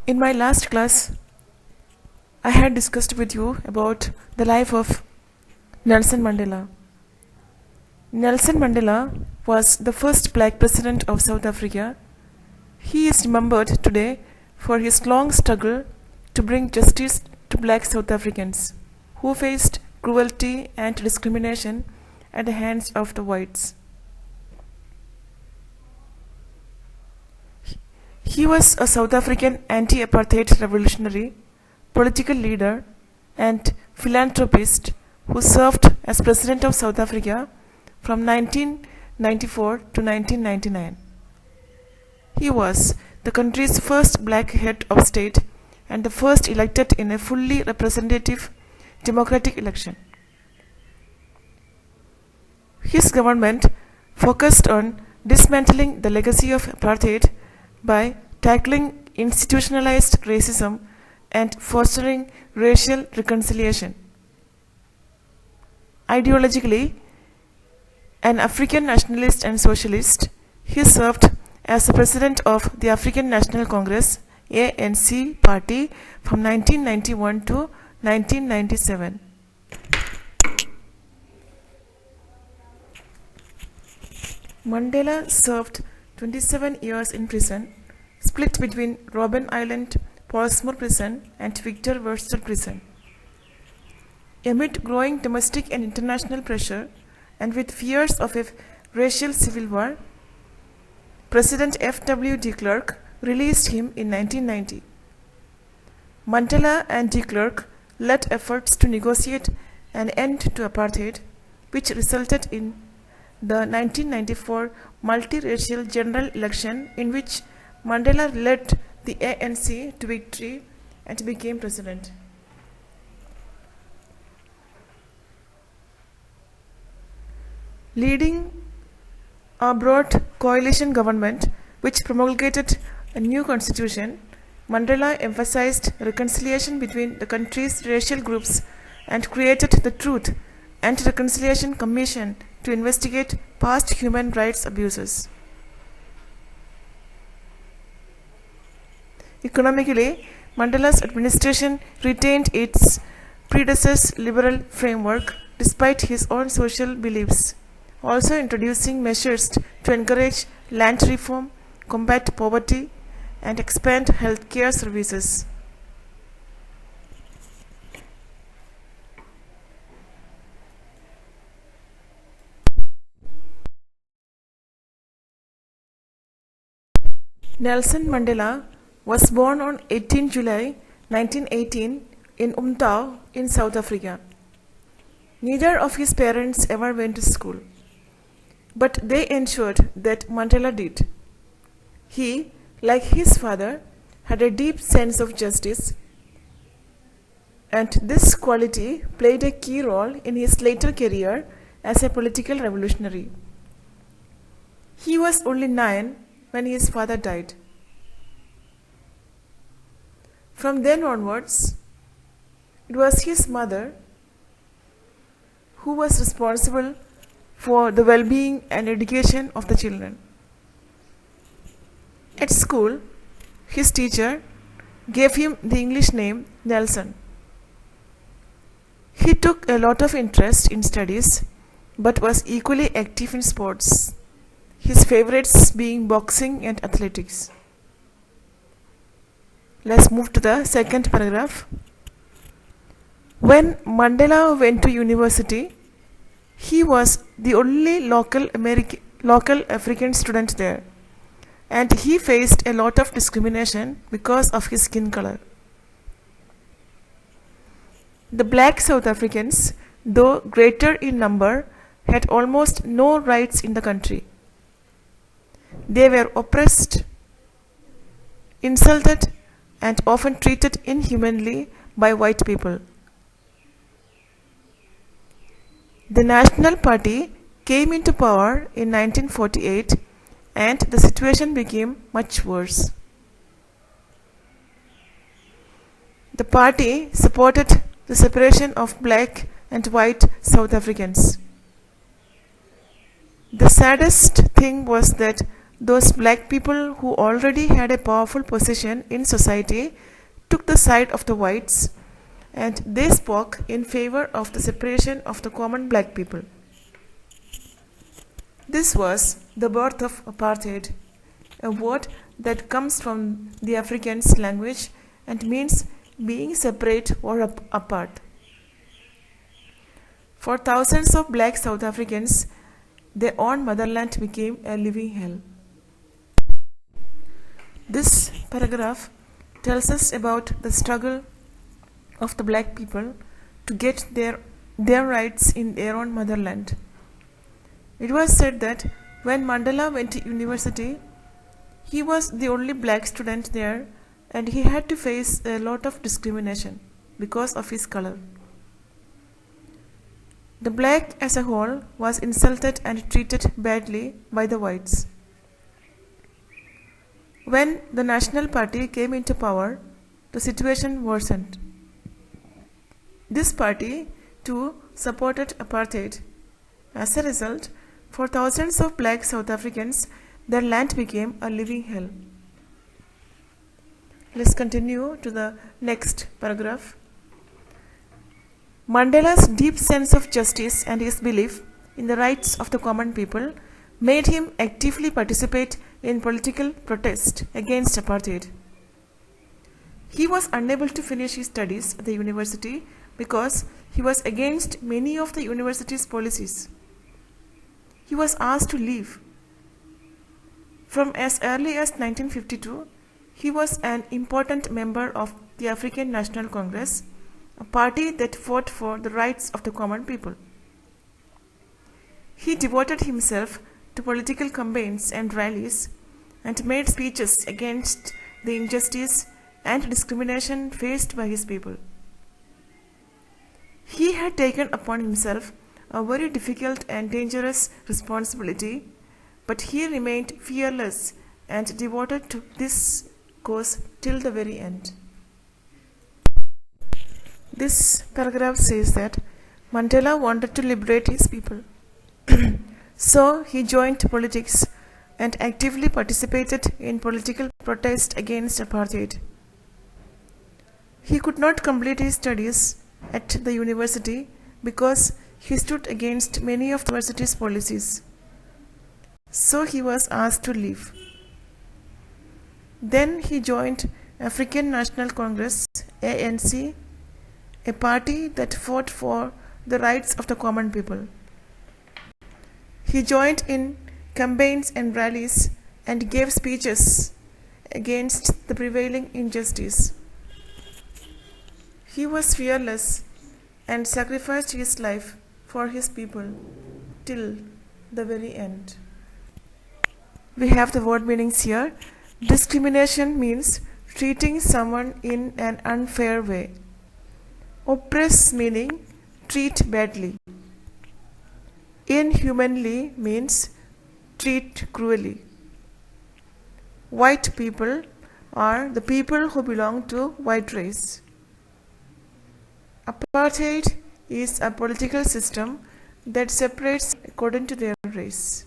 In my last class, I had discussed with you about the life of Nelson Mandela. Nelson Mandela was the first black president of South Africa. He is remembered today for his long struggle to bring justice to black South Africans who faced cruelty and discrimination at the hands of the whites. He was a South African anti-apartheid revolutionary, political leader, and philanthropist who served as President of South Africa from 1994 to 1999. He was the country's first black head of state and the first elected in a fully representative democratic election. His government focused on dismantling the legacy of apartheid by tackling institutionalized racism and fostering racial reconciliation. Ideologically, an African nationalist and socialist, he served as the president of the African National Congress (ANC) party from 1991 to 1997. Mandela served 27 years in prison, split between Robben Island, Portsmouth Prison and Victor Verster Prison. Amid growing domestic and international pressure and with fears of a racial civil war, President F.W. de Klerk released him in 1990. Mandela and de Klerk led efforts to negotiate an end to apartheid, which resulted in the 1994 multiracial general election in which Mandela led the ANC to victory and became president. Leading a broad coalition government which promulgated a new constitution, Mandela emphasized reconciliation between the country's racial groups and created the Truth and Reconciliation Commission to investigate past human rights abuses. Economically, Mandela's administration retained its predecessor's liberal framework despite his own social beliefs, also introducing measures to encourage land reform, combat poverty, and expand healthcare services. Nelson Mandela was born on 18 July 1918 in Umtao in South Africa. Neither of his parents ever went to school, but they ensured that Mandela did. He, like his father, had a deep sense of justice, and this quality played a key role in his later career as a political revolutionary. He was only 9 when his father died. From then onwards, it was his mother who was responsible for the well-being and education of the children. At school, his teacher gave him the English name Nelson. He took a lot of interest in studies but was equally active in sports, his favorites being boxing and athletics. Let's move to the second paragraph. When Mandela went to university, he was the only local African student there, and he faced a lot of discrimination because of his skin color. The black South Africans, though greater in number, had almost no rights in the country. They were oppressed, insulted, and often treated inhumanly by white people. The National Party came into power in 1948 and the situation became much worse. The party supported the separation of black and white South Africans. The saddest thing was that those black people who already had a powerful position in society took the side of the whites, and they spoke in favor of the separation of the common black people. This was the birth of apartheid, a word that comes from the Afrikaans language and means being separate or apart. For thousands of black South Africans, their own motherland became a living hell. This paragraph tells us about the struggle of the black people to get their rights in their own motherland. It was said that when Mandela went to university, he was the only black student there and he had to face a lot of discrimination because of his color. The black as a whole was insulted and treated badly by the whites. When the National Party came into power, the situation worsened. This party too supported apartheid. As a result, for thousands of black South Africans, their land became a living hell. Let's continue to the next paragraph. Mandela's deep sense of justice and his belief in the rights of the common people made him actively participate in political protest against apartheid. He was unable to finish his studies at the university because he was against many of the university's policies. He was asked to leave. From as early as 1952, he was an important member of the African National Congress, a party that fought for the rights of the common people. He devoted himself to political campaigns and rallies and made speeches against the injustice and discrimination faced by his people. He had taken upon himself a very difficult and dangerous responsibility, but he remained fearless and devoted to this cause till the very end. This paragraph says that Mandela wanted to liberate his people. So he joined politics and actively participated in political protest against apartheid. He could not complete his studies at the university because he stood against many of the university's policies. So he was asked to leave. Then he joined African National Congress, ANC, a party that fought for the rights of the common people. He joined in campaigns and rallies and gave speeches against the prevailing injustice. He was fearless and sacrificed his life for his people till the very end. We have the word meanings here. Discrimination means treating someone in an unfair way. Oppress meaning treat badly. Inhumanly means treat cruelly. White people are the people who belong to white race. Apartheid is a political system that separates according to their race.